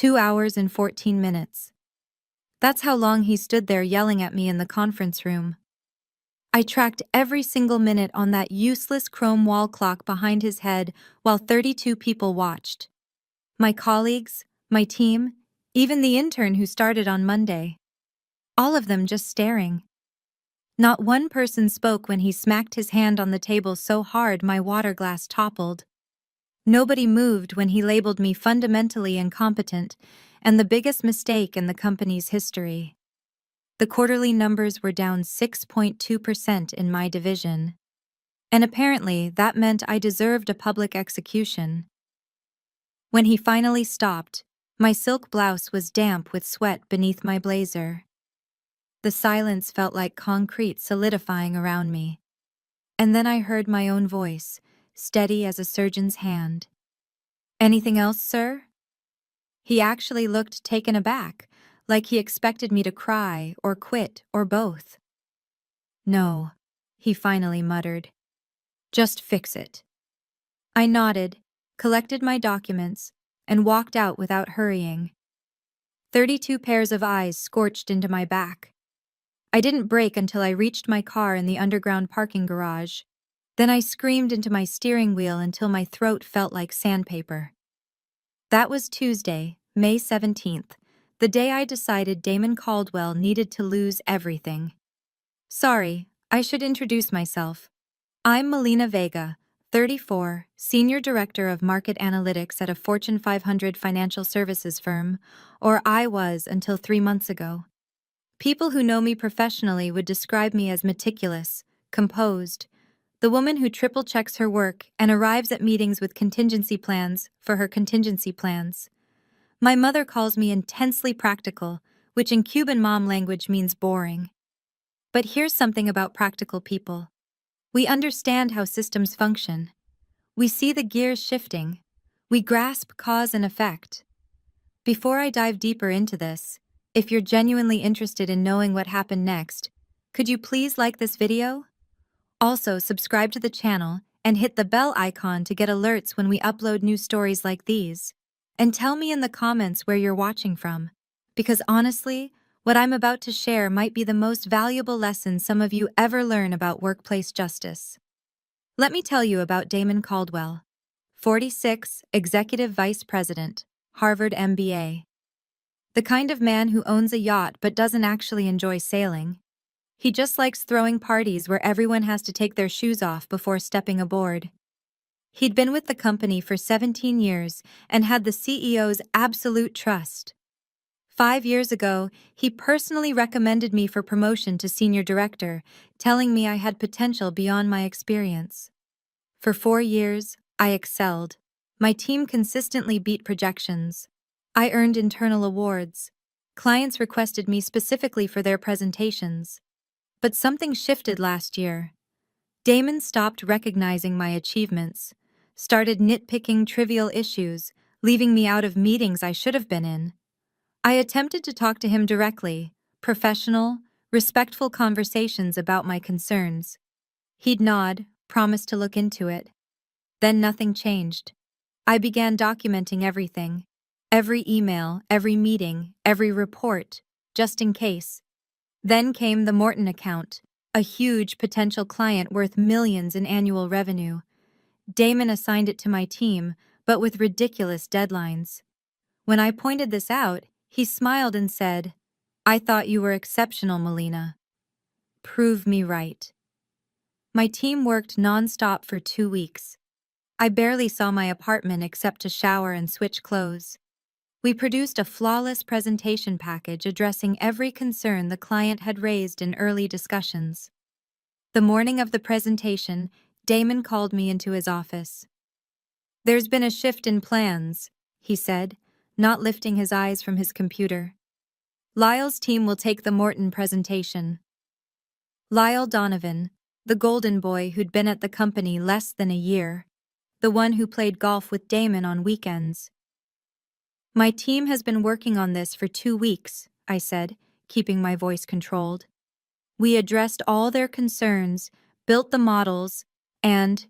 2 hours and 14 minutes. That's how long he stood there yelling at me in the conference room. I tracked every single minute on that useless chrome wall clock behind his head while 32 people watched. My colleagues, my team, even the intern who started on Monday. All of them just staring. Not one person spoke when he smacked his hand on the table so hard my water glass toppled. Nobody moved when he labeled me fundamentally incompetent and the biggest mistake in the company's history. The quarterly numbers were down 6.2% in my division. And apparently that meant I deserved a public execution. When he finally stopped, my silk blouse was damp with sweat beneath my blazer. The silence felt like concrete solidifying around me. And then I heard my own voice, steady as a surgeon's hand. "Anything else, sir?" He actually looked taken aback, like he expected me to cry or quit or both. "No," he finally muttered. "Just fix it." I nodded, collected my documents, and walked out without hurrying. 32 pairs of eyes scorched into my back. I didn't brake until I reached my car in the underground parking garage. Then I screamed into my steering wheel until my throat felt like sandpaper. That was Tuesday, May 17th, the day I decided Damon Caldwell needed to lose everything. Sorry, I should introduce myself. I'm Melina Vega, 34, Senior Director of Market Analytics at a Fortune 500 financial services firm, or I was until 3 months ago. People who know me professionally would describe me as meticulous, composed, the woman who triple-checks her work and arrives at meetings with contingency plans for her contingency plans. My mother calls me intensely practical, which in Cuban mom language means boring. But here's something about practical people. We understand how systems function. We see the gears shifting. We grasp cause and effect. Before I dive deeper into this, if you're genuinely interested in knowing what happened next, could you please like this video? Also, subscribe to the channel and hit the bell icon to get alerts when we upload new stories like these. And tell me in the comments where you're watching from, because honestly, what I'm about to share might be the most valuable lesson some of you ever learn about workplace justice. Let me tell you about Damon Caldwell, 46, Executive Vice President, Harvard MBA. The kind of man who owns a yacht but doesn't actually enjoy sailing. He just likes throwing parties where everyone has to take their shoes off before stepping aboard. He'd been with the company for 17 years and had the CEO's absolute trust. 5 years ago, he personally recommended me for promotion to senior director, telling me I had potential beyond my experience. For 4 years, I excelled. My team consistently beat projections. I earned internal awards. Clients requested me specifically for their presentations. But something shifted last year. Damon stopped recognizing my achievements, started nitpicking trivial issues, leaving me out of meetings I should have been in. I attempted to talk to him directly, professional, respectful conversations about my concerns. He'd nod, promise to look into it. Then nothing changed. I began documenting everything. Every email, every meeting, every report, just in case. Then came the Morton account, a huge potential client worth millions in annual revenue. Damon assigned it to my team, but with ridiculous deadlines. When I pointed this out, he smiled and said, "I thought you were exceptional, Melina." Prove me right. My team worked non-stop for 2 weeks. I barely saw my apartment except to shower and switch clothes. We produced a flawless presentation package addressing every concern the client had raised in early discussions. The morning of the presentation, Damon called me into his office. "There's been a shift in plans," he said, not lifting his eyes from his computer. "Lyle's team will take the Morton presentation." Lyle Donovan, the golden boy who'd been at the company less than a year, the one who played golf with Damon on weekends. "My team has been working on this for 2 weeks," I said, keeping my voice controlled. "We addressed all their concerns, built the models, and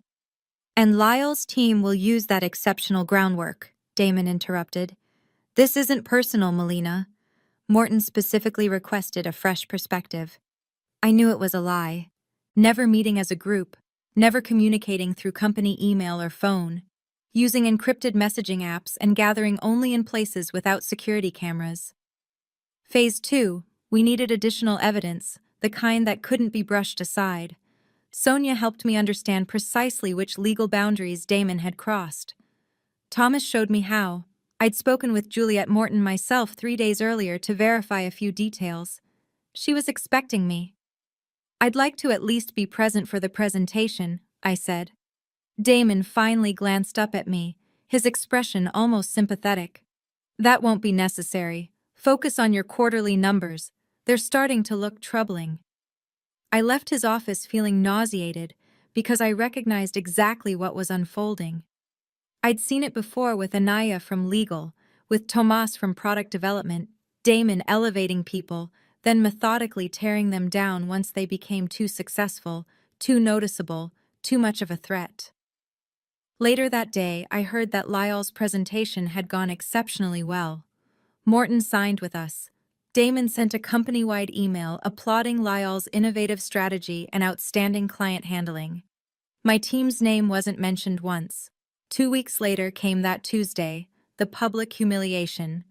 Lyle's team will use that exceptional groundwork," Damon interrupted. This isn't personal, Melina. Morton specifically requested a fresh perspective. I knew it was a lie. Never meeting as a group, never communicating through company email or phone, using encrypted messaging apps and gathering only in places without security cameras. Phase 2, we needed additional evidence, the kind that couldn't be brushed aside. Sonia helped me understand precisely which legal boundaries Damon had crossed. Thomas showed me how. I'd spoken with Juliet Morton myself 3 days earlier to verify a few details. She was expecting me. I'd like to at least be present for the presentation, I said. Damon finally glanced up at me, his expression almost sympathetic. That won't be necessary. Focus on your quarterly numbers. They're starting to look troubling. I left his office feeling nauseated because I recognized exactly what was unfolding. I'd seen it before with Anaya from legal, with Tomas from product development, Damon elevating people, then methodically tearing them down once they became too successful, too noticeable, too much of a threat. Later that day, I heard that Lyle's presentation had gone exceptionally well. Morton signed with us. Damon sent a company-wide email applauding Lyle's innovative strategy and outstanding client handling. My team's name wasn't mentioned once. 2 weeks later came that Tuesday, the public humiliation.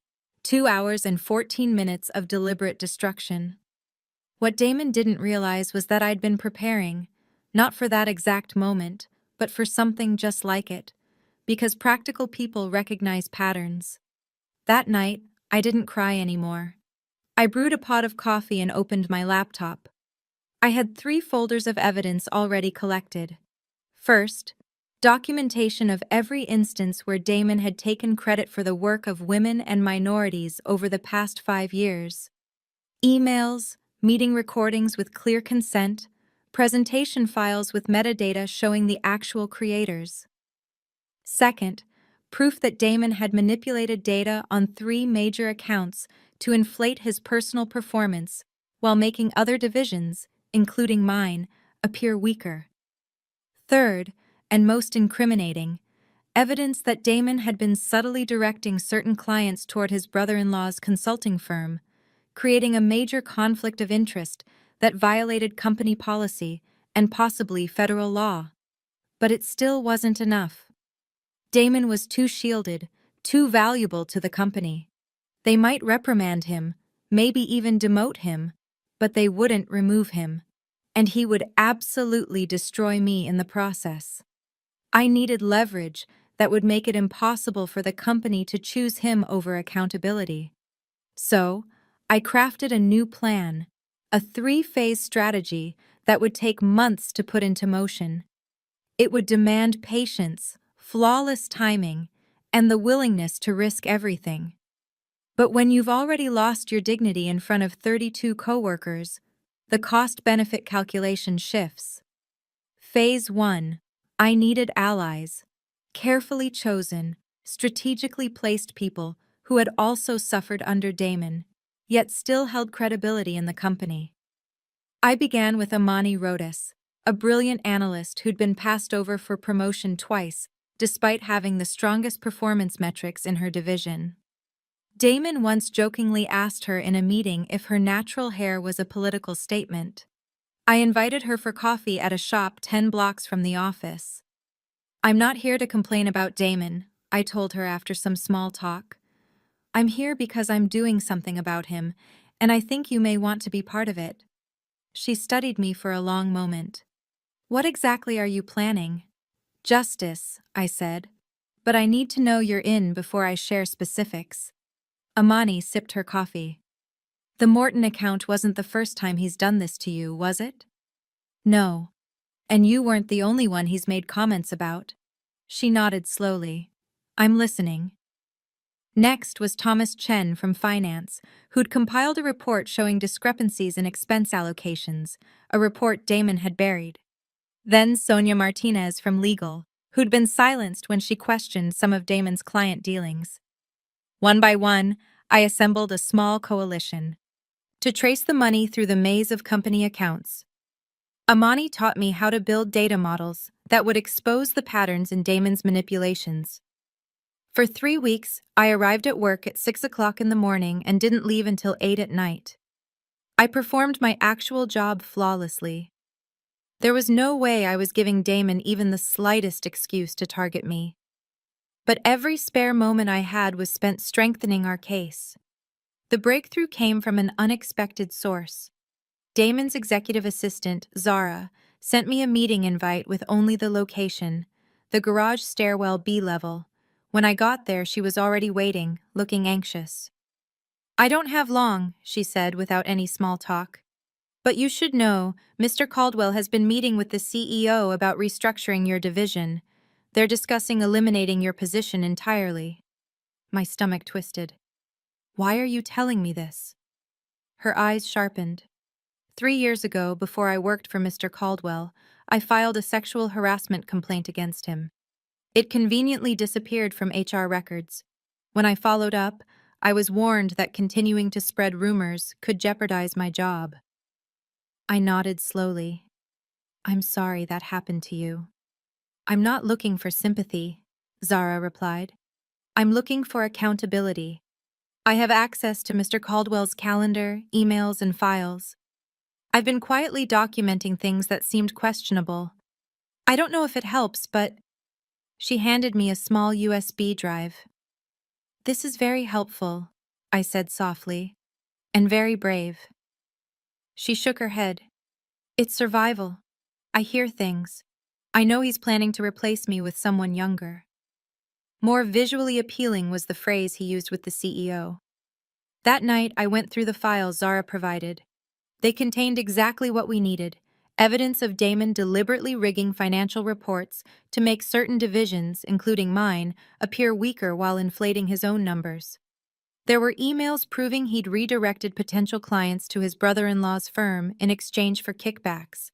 2 hours and 14 minutes of deliberate destruction. What Damon didn't realize was that I'd been preparing, not for that exact moment, but for something just like it, because practical people recognize patterns. That night, I didn't cry anymore. I brewed a pot of coffee and opened my laptop. I had 3 folders of evidence already collected. First, documentation of every instance where Damon had taken credit for the work of women and minorities over the past 5 years. Emails, meeting recordings with clear consent, presentation files with metadata showing the actual creators. Second, proof that Damon had manipulated data on 3 major accounts to inflate his personal performance while making other divisions, including mine, appear weaker. Third, and most incriminating, evidence that Damon had been subtly directing certain clients toward his brother-in-law's consulting firm, creating a major conflict of interest that violated company policy and possibly federal law. But it still wasn't enough. Damon was too shielded, too valuable to the company. They might reprimand him, maybe even demote him, but they wouldn't remove him. And he would absolutely destroy me in the process. I needed leverage that would make it impossible for the company to choose him over accountability. So, I crafted a new plan, a 3-phase strategy that would take months to put into motion. It would demand patience, flawless timing, and the willingness to risk everything. But when you've already lost your dignity in front of 32 coworkers, the cost-benefit calculation shifts. Phase 1. I needed allies. Carefully chosen, strategically placed people who had also suffered under Damon, yet still held credibility in the company. I began with Amani Rodas, a brilliant analyst who'd been passed over for promotion twice, despite having the strongest performance metrics in her division. Damon once jokingly asked her in a meeting if her natural hair was a political statement. I invited her for coffee at a shop 10 blocks from the office. "I'm not here to complain about Damon," I told her after some small talk. "I'm here because I'm doing something about him, and I think you may want to be part of it." She studied me for a long moment. "What exactly are you planning?" "Justice," I said. "But I need to know you're in before I share specifics." Amani sipped her coffee. "The Morton account wasn't the first time he's done this to you, was it?" "No. And you weren't the only one he's made comments about." She nodded slowly. "I'm listening." Next was Thomas Chen from Finance, who'd compiled a report showing discrepancies in expense allocations, a report Damon had buried. Then Sonia Martinez from Legal, who'd been silenced when she questioned some of Damon's client dealings. One by one, I assembled a small coalition to trace the money through the maze of company accounts. Amani taught me how to build data models that would expose the patterns in Damon's manipulations. For 3 weeks, I arrived at work at 6 o'clock in the morning and didn't leave until 8 at night. I performed my actual job flawlessly. There was no way I was giving Damon even the slightest excuse to target me. But every spare moment I had was spent strengthening our case. The breakthrough came from an unexpected source. Damon's executive assistant, Zara, sent me a meeting invite with only the location, the garage stairwell B level. When I got there, she was already waiting, looking anxious. "I don't have long," she said without any small talk. "But you should know, Mr. Caldwell has been meeting with the CEO about restructuring your division. They're discussing eliminating your position entirely." My stomach twisted. "Why are you telling me this?" Her eyes sharpened. 3 years ago, before I worked for Mr. Caldwell, I filed a sexual harassment complaint against him. It conveniently disappeared from HR records. When I followed up, I was warned that continuing to spread rumors could jeopardize my job. I nodded slowly. "I'm sorry that happened to you." "I'm not looking for sympathy," Zara replied. "I'm looking for accountability. I have access to Mr. Caldwell's calendar, emails, and files. I've been quietly documenting things that seemed questionable. I don't know if it helps, but..." She handed me a small USB drive. "This is very helpful," I said softly, "and very brave." She shook her head. "It's survival. I hear things. I know he's planning to replace me with someone younger." More visually appealing was the phrase he used with the CEO. That night, I went through the files Zara provided. They contained exactly what we needed: evidence of Damon deliberately rigging financial reports to make certain divisions, including mine, appear weaker while inflating his own numbers. There were emails proving he'd redirected potential clients to his brother-in-law's firm in exchange for kickbacks.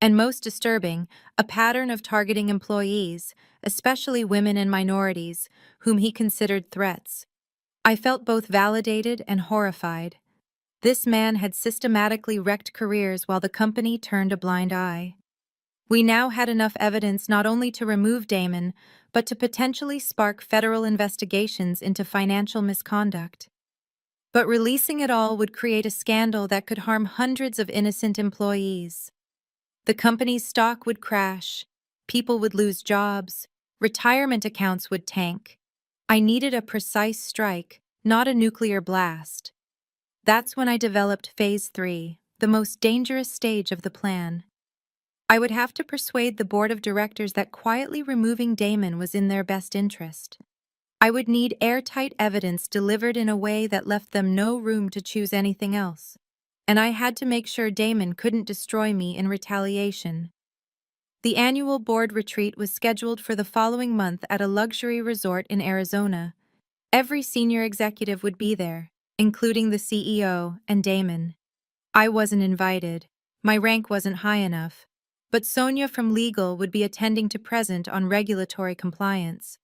And most disturbing, a pattern of targeting employees, especially women and minorities, whom he considered threats. I felt both validated and horrified. This man had systematically wrecked careers while the company turned a blind eye. We now had enough evidence not only to remove Damon, but to potentially spark federal investigations into financial misconduct. But releasing it all would create a scandal that could harm hundreds of innocent employees. The company's stock would crash, people would lose jobs, retirement accounts would tank. I needed a precise strike, not a nuclear blast. That's when I developed Phase 3, the most dangerous stage of the plan. I would have to persuade the board of directors that quietly removing Damon was in their best interest. I would need airtight evidence delivered in a way that left them no room to choose anything else. And I had to make sure Damon couldn't destroy me in retaliation. The annual board retreat was scheduled for the following month at a luxury resort in Arizona. Every senior executive would be there, including the CEO and Damon. I wasn't invited. My rank wasn't high enough. But Sonia from legal would be attending to present on regulatory compliance.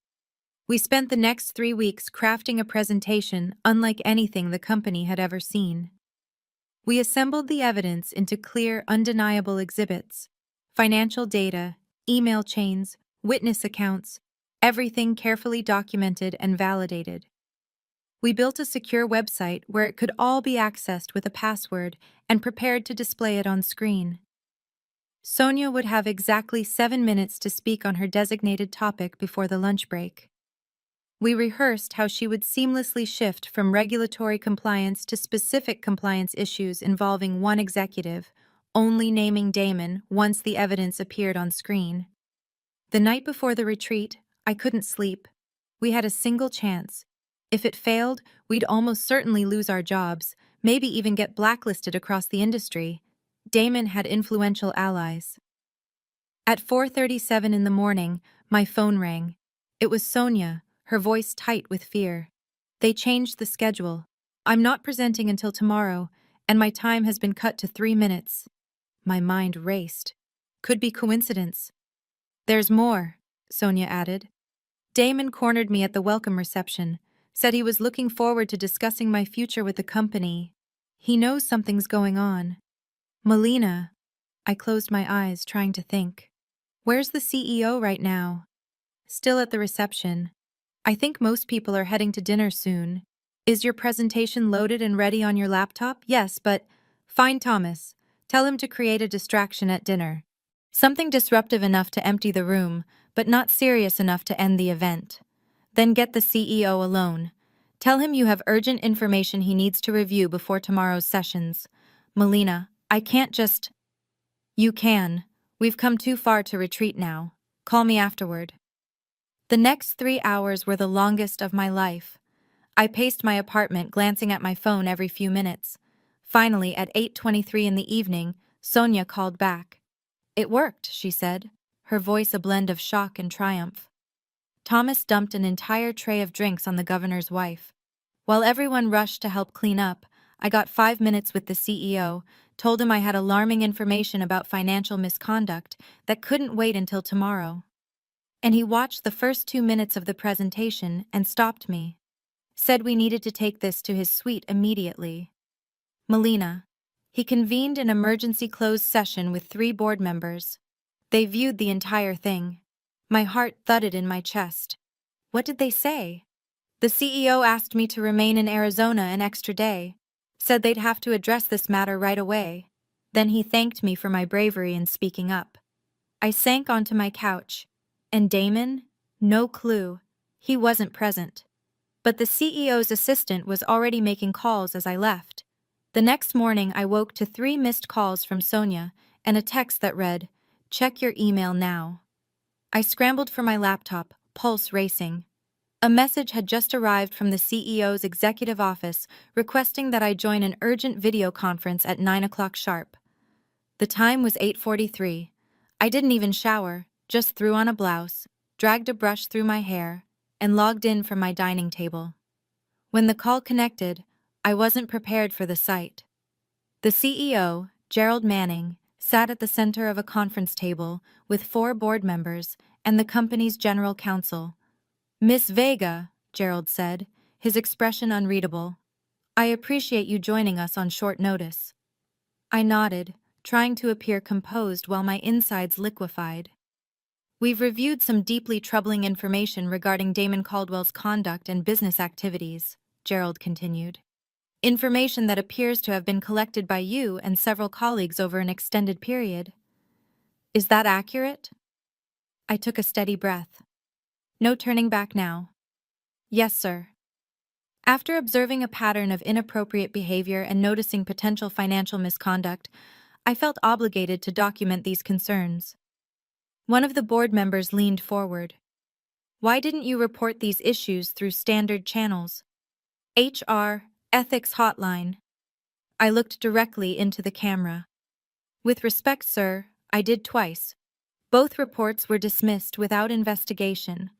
We spent the next 3 weeks crafting a presentation unlike anything the company had ever seen. We assembled the evidence into clear, undeniable exhibits: financial data, email chains, witness accounts, everything carefully documented and validated. We built a secure website where it could all be accessed with a password and prepared to display it on screen. Sonia would have exactly 7 minutes to speak on her designated topic before the lunch break. We rehearsed how she would seamlessly shift from regulatory compliance to specific compliance issues involving one executive, only naming Damon once the evidence appeared on screen. The night before the retreat, I couldn't sleep. We had a single chance. If it failed, we'd almost certainly lose our jobs, maybe even get blacklisted across the industry. Damon had influential allies. At 4:37 in the morning, my phone rang. It was Sonia, her voice tight with fear. "They changed the schedule. I'm not presenting until tomorrow, and my time has been cut to 3 minutes." My mind raced. Could be coincidence. "There's more," Sonia added. "Damon cornered me at the welcome reception, said he was looking forward to discussing my future with the company. He knows something's going on." "Melina." I closed my eyes, trying to think. "Where's the CEO right now?" "Still at the reception." I think most people are heading to dinner soon. Is your presentation loaded and ready on your laptop? Yes, but find Thomas. Tell him to create a distraction at dinner. Something disruptive enough to empty the room, but not serious enough to end the event. Then get the CEO alone. Tell him you have urgent information he needs to review before tomorrow's sessions. Melina, I can't just... You can. We've come too far to retreat now. Call me afterward. The next 3 hours were the longest of my life. I paced my apartment, glancing at my phone every few minutes. Finally, at 8:23 in the evening, Sonia called back. It worked, she said, her voice a blend of shock and triumph. Thomas dumped an entire tray of drinks on the governor's wife. While everyone rushed to help clean up, I got 5 minutes with the CEO, told him I had alarming information about financial misconduct that couldn't wait until tomorrow. And he watched the first 2 minutes of the presentation and stopped me. Said we needed to take this to his suite immediately. Melina. He convened an emergency closed session with 3 board members. They viewed the entire thing. My heart thudded in my chest. What did they say? The CEO asked me to remain in Arizona an extra day. Said they'd have to address this matter right away. Then he thanked me for my bravery in speaking up. I sank onto my couch. And Damon? No clue. He wasn't present. But the CEO's assistant was already making calls as I left. The next morning, I woke to 3 missed calls from Sonia and a text that read, "Check your email now." I scrambled for my laptop, pulse racing. A message had just arrived from the CEO's executive office requesting that I join an urgent video conference at 9 o'clock sharp. The time was 8:43. I didn't even shower, just threw on a blouse, dragged a brush through my hair, and logged in from my dining table. When the call connected, I wasn't prepared for the sight. The CEO, Gerald Manning, sat at the center of a conference table with 4 board members and the company's general counsel. "Miss Vega," Gerald said, his expression unreadable. "I appreciate you joining us on short notice." I nodded, trying to appear composed while my insides liquefied. "We've reviewed some deeply troubling information regarding Damon Caldwell's conduct and business activities," Gerald continued. "Information that appears to have been collected by you and several colleagues over an extended period. Is that accurate?" I took a steady breath. No turning back now. "Yes, sir." After observing a pattern of inappropriate behavior and noticing potential financial misconduct, I felt obligated to document these concerns. One of the board members leaned forward. "Why didn't you report these issues through standard channels? HR, ethics hotline." I looked directly into the camera. "With respect, sir, I did twice. Both reports were dismissed without investigation.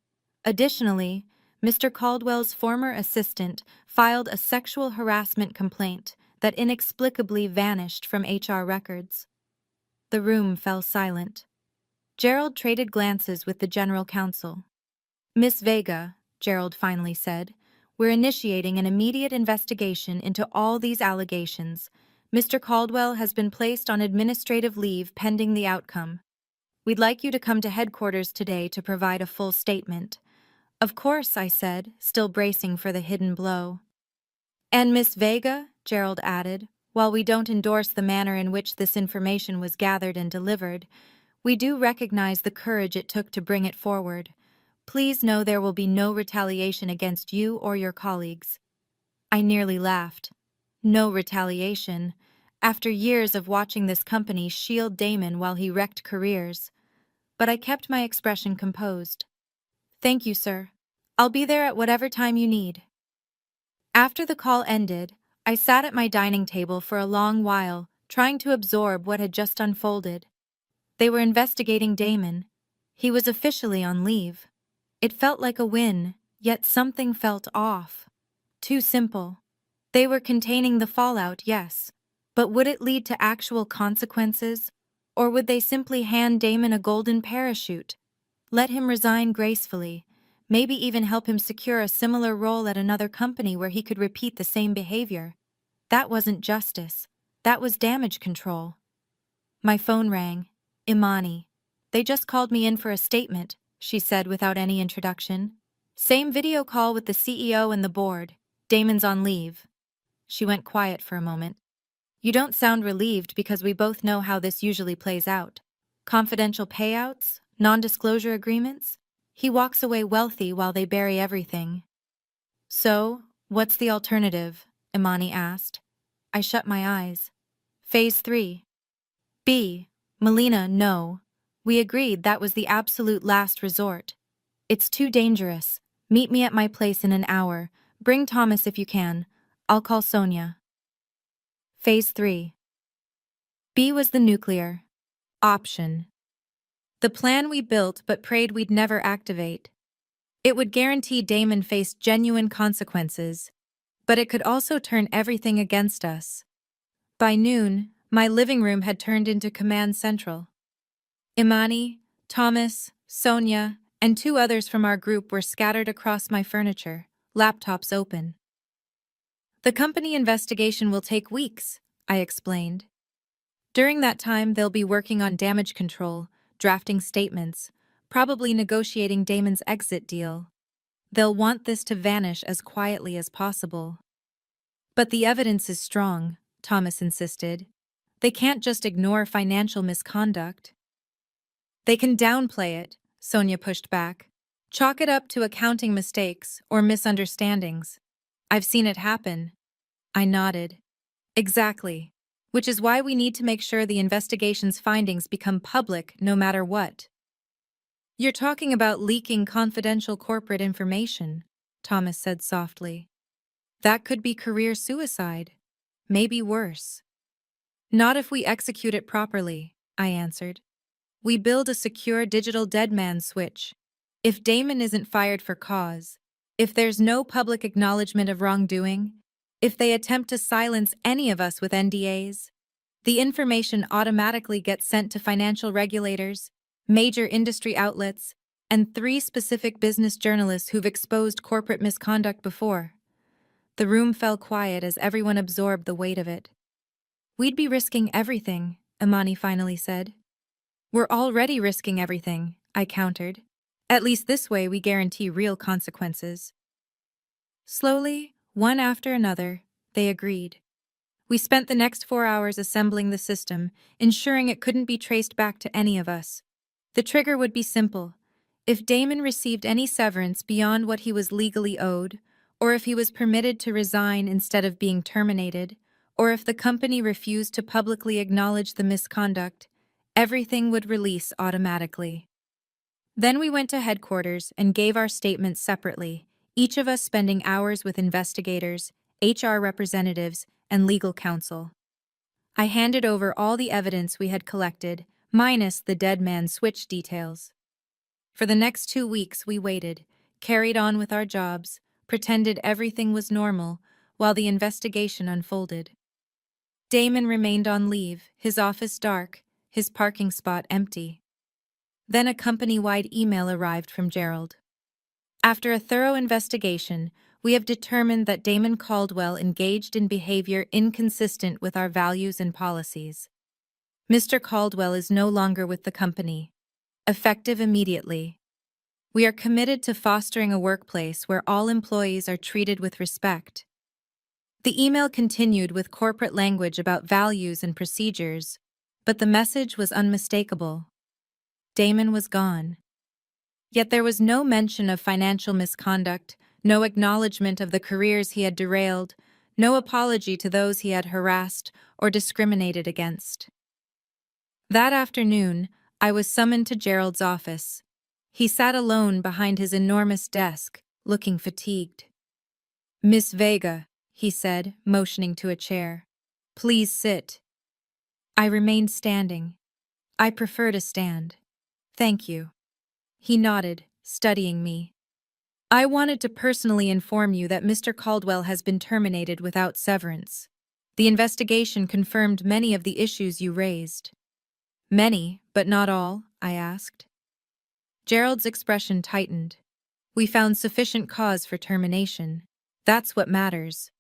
Additionally, Mr. Caldwell's former assistant filed a sexual harassment complaint that inexplicably vanished from HR records." The room fell silent. Gerald traded glances with the general counsel. "Miss Vega," Gerald finally said, "we're initiating an immediate investigation into all these allegations. Mr. Caldwell has been placed on administrative leave pending the outcome. We'd like you to come to headquarters today to provide a full statement." "Of course," I said, still bracing for the hidden blow. "And Miss Vega," Gerald added, "while we don't endorse the manner in which this information was gathered and delivered, we do recognize the courage it took to bring it forward. Please know there will be no retaliation against you or your colleagues." I nearly laughed. No retaliation, after years of watching this company shield Damon while he wrecked careers. But I kept my expression composed. "Thank you, sir. I'll be there at whatever time you need." After the call ended, I sat at my dining table for a long while, trying to absorb what had just unfolded. They were investigating Damon. He was officially on leave. It felt like a win, yet something felt off. Too simple. They were containing the fallout, yes, but would it lead to actual consequences? Or would they simply hand Damon a golden parachute? Let him resign gracefully, maybe even help him secure a similar role at another company where he could repeat the same behavior. That wasn't justice. That was damage control. My phone rang. Imani. "They just called me in for a statement," she said without any introduction. Same video call with the CEO and the board. Damon's on leave. She went quiet for a moment. You don't sound relieved because we both know how this usually plays out. Confidential payouts? Non-disclosure agreements? He walks away wealthy while they bury everything. So, what's the alternative? Imani asked. I shut my eyes. Phase 3. B. Melina, no. We agreed that was the absolute last resort. It's too dangerous. Meet me at my place in an hour. Bring Thomas if you can. I'll call Sonia. Phase 3. B was the nuclear option. The plan we built but prayed we'd never activate. It would guarantee Damon faced genuine consequences, but it could also turn everything against us. By noon, my living room had turned into command central. Imani, Thomas, Sonia, and 2 others from our group were scattered across my furniture, laptops open. The company investigation will take weeks, I explained. During that time, they'll be working on damage control, drafting statements, probably negotiating Damon's exit deal. They'll want this to vanish as quietly as possible. But the evidence is strong, Thomas insisted. They can't just ignore financial misconduct. They can downplay it, Sonia pushed back. Chalk it up to accounting mistakes or misunderstandings. I've seen it happen. I nodded. Exactly. Which is why we need to make sure the investigation's findings become public no matter what. You're talking about leaking confidential corporate information, Thomas said softly. That could be career suicide. Maybe worse. Not if we execute it properly, I answered. We build a secure digital dead man switch. If Damon isn't fired for cause, if there's no public acknowledgement of wrongdoing, if they attempt to silence any of us with NDAs, the information automatically gets sent to financial regulators, major industry outlets, and 3 specific business journalists who've exposed corporate misconduct before. The room fell quiet as everyone absorbed the weight of it. We'd be risking everything, Imani finally said. We're already risking everything, I countered. At least this way we guarantee real consequences. Slowly, one after another, they agreed. We spent the next 4 hours assembling the system, ensuring it couldn't be traced back to any of us. The trigger would be simple. If Damon received any severance beyond what he was legally owed, or if he was permitted to resign instead of being terminated, or if the company refused to publicly acknowledge the misconduct, everything would release automatically. Then we went to headquarters and gave our statements separately, each of us spending hours with investigators, HR representatives, and legal counsel. I handed over all the evidence we had collected, minus the dead man switch details. For the next 2 weeks we waited, carried on with our jobs, pretended everything was normal, while the investigation unfolded. Damon remained on leave, his office dark, his parking spot empty. Then a company-wide email arrived from Gerald. After a thorough investigation, we have determined that Damon Caldwell engaged in behavior inconsistent with our values and policies. Mr. Caldwell is no longer with the company. Effective immediately. We are committed to fostering a workplace where all employees are treated with respect. The email continued with corporate language about values and procedures, but the message was unmistakable. Damon was gone. Yet there was no mention of financial misconduct, no acknowledgement of the careers he had derailed, no apology to those he had harassed or discriminated against. That afternoon, I was summoned to Gerald's office. He sat alone behind his enormous desk, looking fatigued. "Miss Vega," he said, motioning to a chair. "Please sit." I remained standing. I prefer to stand. "Thank you." He nodded, studying me. "I wanted to personally inform you that Mr. Caldwell has been terminated without severance. The investigation confirmed many of the issues you raised." "Many, but not all?" I asked. Gerald's expression tightened. "We found sufficient cause for termination. That's what matters."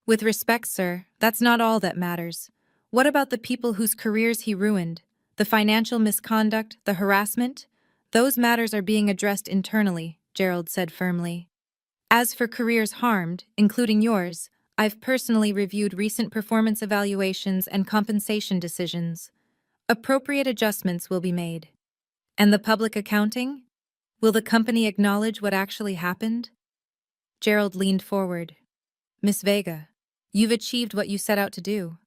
"With respect, sir, that's not all that matters. What about the people whose careers he ruined? The financial misconduct, the harassment? Those matters are being addressed internally," Gerald said firmly. As for careers harmed, including yours, I've personally reviewed recent performance evaluations and compensation decisions. Appropriate adjustments will be made. And the public accounting? Will the company acknowledge what actually happened? Gerald leaned forward. Miss Vega, you've achieved what you set out to do.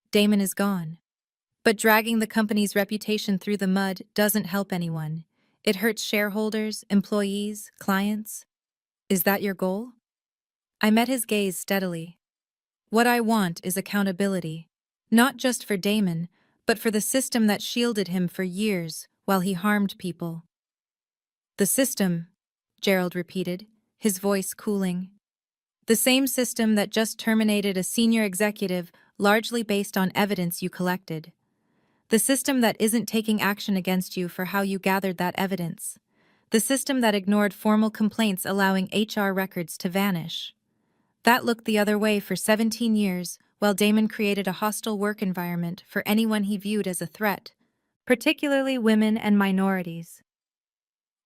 Damon is gone. But dragging the company's reputation through the mud doesn't help anyone. It hurts shareholders, employees, clients. Is that your goal? I met his gaze steadily. What I want is accountability. Not just for Damon, but for the system that shielded him for years while he harmed people. The system, Gerald repeated, his voice cooling. The same system that just terminated a senior executive largely based on evidence you collected. The system that isn't taking action against you for how you gathered that evidence. The system that ignored formal complaints allowing HR records to vanish. That looked the other way for 17 years, while Damon created a hostile work environment for anyone he viewed as a threat, particularly women and minorities.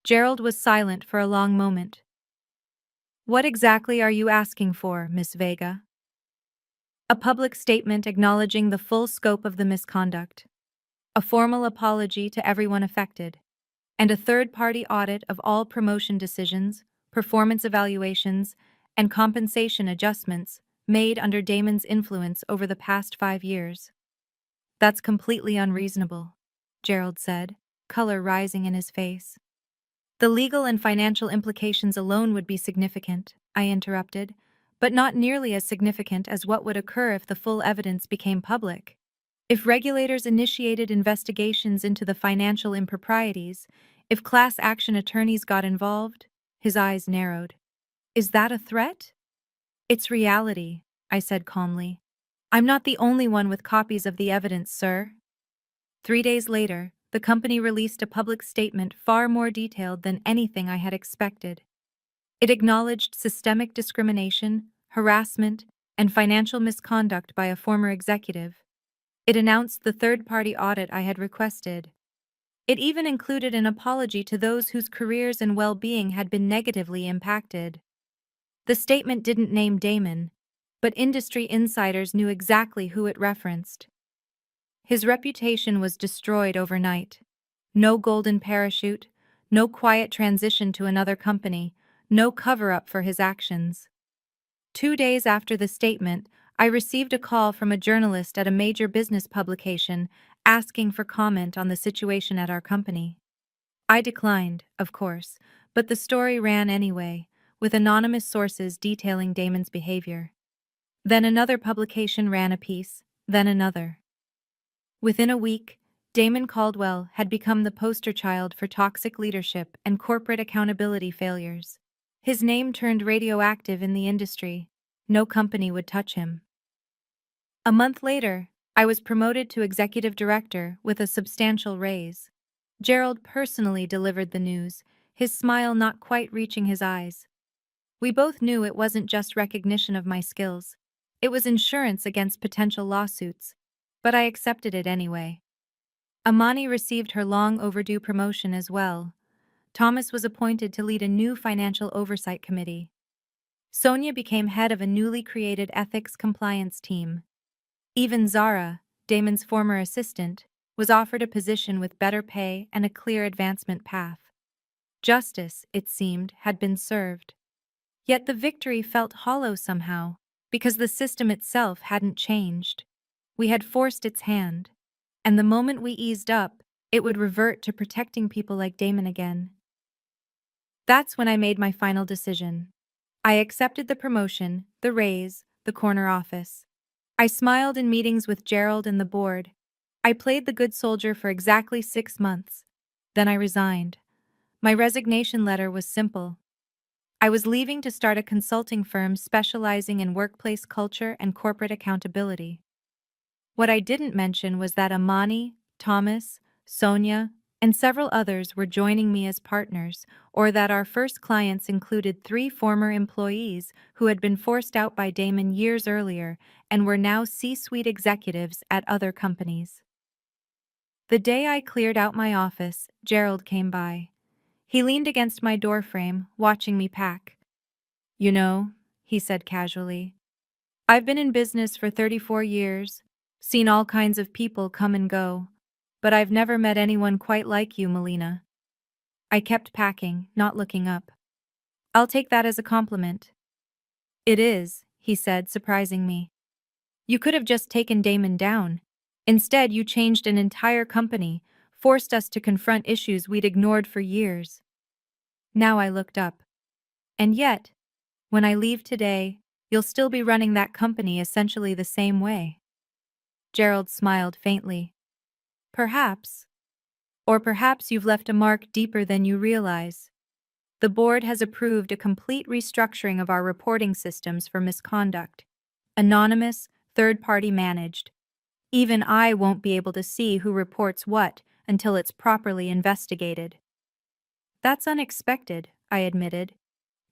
Gerald was silent for a long moment. What exactly are you asking for, Miss Vega? A public statement acknowledging the full scope of the misconduct, a formal apology to everyone affected, and a third-party audit of all promotion decisions, performance evaluations, and compensation adjustments made under Damon's influence over the past 5 years. That's completely unreasonable, Gerald said, color rising in his face. The legal and financial implications alone would be significant, I interrupted, but not nearly as significant as what would occur if the full evidence became public. If regulators initiated investigations into the financial improprieties, if class action attorneys got involved, his eyes narrowed. Is that a threat? It's reality, I said calmly. I'm not the only one with copies of the evidence, sir. 3 days later, the company released a public statement far more detailed than anything I had expected. It acknowledged systemic discrimination, harassment, and financial misconduct by a former executive. It announced the third-party audit I had requested. It even included an apology to those whose careers and well-being had been negatively impacted. The statement didn't name Damon, but industry insiders knew exactly who it referenced. His reputation was destroyed overnight. No golden parachute, no quiet transition to another company, no cover-up for his actions. 2 days after the statement, I received a call from a journalist at a major business publication asking for comment on the situation at our company. I declined, of course, but the story ran anyway, with anonymous sources detailing Damon's behavior. Then another publication ran a piece, then another. Within a week, Damon Caldwell had become the poster child for toxic leadership and corporate accountability failures. His name turned radioactive in the industry. No company would touch him. A month later, I was promoted to executive director with a substantial raise. Gerald personally delivered the news, his smile not quite reaching his eyes. We both knew it wasn't just recognition of my skills. It was insurance against potential lawsuits. But I accepted it anyway. Amani received her long-overdue promotion as well. Thomas was appointed to lead a new financial oversight committee. Sonia became head of a newly created ethics compliance team. Even Zara, Damon's former assistant, was offered a position with better pay and a clear advancement path. Justice, it seemed, had been served. Yet the victory felt hollow somehow, because the system itself hadn't changed. We had forced its hand, and the moment we eased up, it would revert to protecting people like Damon again. That's when I made my final decision. I accepted the promotion, the raise, the corner office. I smiled in meetings with Gerald and the board. I played the good soldier for exactly 6 months. Then I resigned. My resignation letter was simple. I was leaving to start a consulting firm specializing in workplace culture and corporate accountability. What I didn't mention was that Amani, Thomas, Sonia, and several others were joining me as partners, or that our first clients included 3 former employees who had been forced out by Damon years earlier and were now C-suite executives at other companies. The day I cleared out my office, Gerald came by. He leaned against my doorframe, watching me pack. "You know," he said casually, "I've been in business for 34 years, seen all kinds of people come and go, but I've never met anyone quite like you, Melina." I kept packing, not looking up. "I'll take that as a compliment." "It is," he said, surprising me. "You could have just taken Damon down. Instead, you changed an entire company, forced us to confront issues we'd ignored for years." Now I looked up. "And yet, when I leave today, you'll still be running that company essentially the same way." Gerald smiled faintly. "Perhaps. Or perhaps you've left a mark deeper than you realize. The board has approved a complete restructuring of our reporting systems for misconduct. Anonymous, third-party managed. Even I won't be able to see who reports what until it's properly investigated." "That's unexpected," I admitted.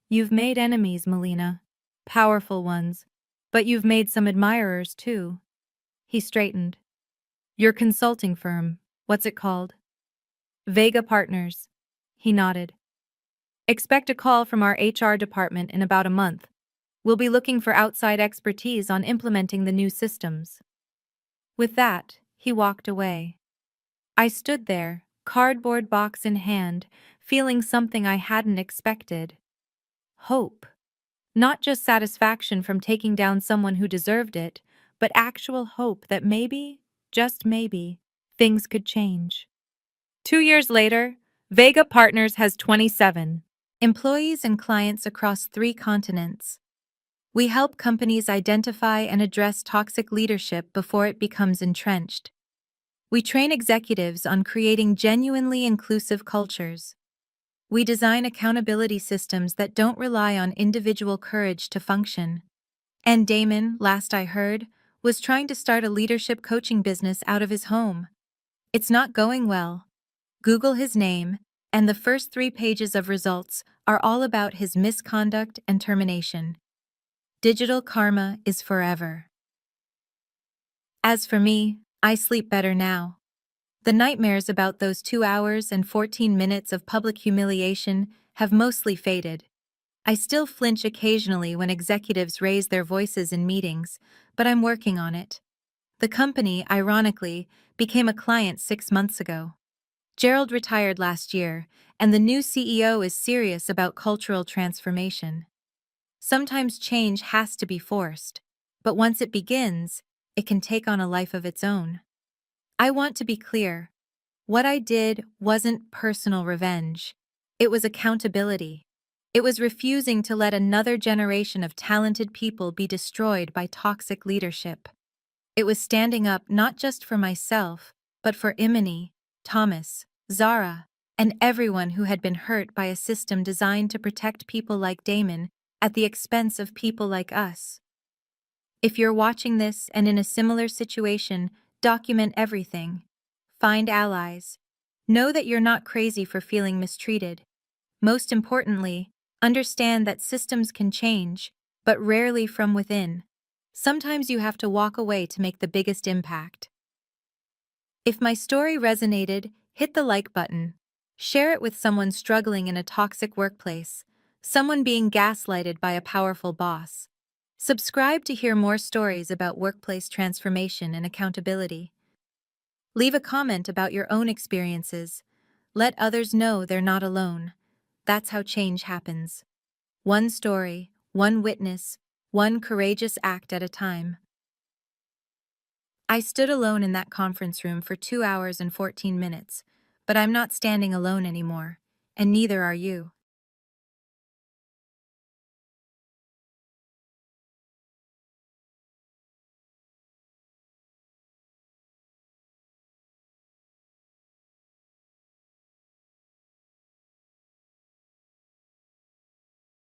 "You've made enemies, Melina. Powerful ones. But you've made some admirers, too." He straightened. "Your consulting firm, what's it called?" "Vega Partners." He nodded. "Expect a call from our HR department in about a month. We'll be looking for outside expertise on implementing the new systems." With that, he walked away. I stood there, cardboard box in hand, feeling something I hadn't expected. Hope. Not just satisfaction from taking down someone who deserved it, but actual hope that maybe, just maybe, things could change. 2 years later, Vega Partners has 27 employees and clients across 3 continents. We help companies identify and address toxic leadership before it becomes entrenched. We train executives on creating genuinely inclusive cultures. We design accountability systems that don't rely on individual courage to function. And Damon, last I heard, was trying to start a leadership coaching business out of his home. It's not going well. Google his name, and the first 3 pages of results are all about his misconduct and termination. Digital karma is forever. As for me, I sleep better now. The nightmares about those 2 hours and 14 minutes of public humiliation have mostly faded. I still flinch occasionally when executives raise their voices in meetings, but I'm working on it. The company, ironically, became a client 6 months ago. Gerald retired last year, and the new CEO is serious about cultural transformation. Sometimes change has to be forced, but once it begins, it can take on a life of its own. I want to be clear. What I did wasn't personal revenge. It was accountability. It was refusing to let another generation of talented people be destroyed by toxic leadership. It was standing up not just for myself, but for Imani, Thomas, Zara, and everyone who had been hurt by a system designed to protect people like Damon at the expense of people like us. If you're watching this and in a similar situation, document everything. Find allies. Know that you're not crazy for feeling mistreated. Most importantly, understand that systems can change, but rarely from within. Sometimes you have to walk away to make the biggest impact. If my story resonated, hit the like button. Share it with someone struggling in a toxic workplace, someone being gaslighted by a powerful boss. Subscribe to hear more stories about workplace transformation and accountability. Leave a comment about your own experiences. Let others know they're not alone. That's how change happens. One story, one witness, one courageous act at a time. I stood alone in that conference room for 2 hours and 14 minutes, but I'm not standing alone anymore, and neither are you.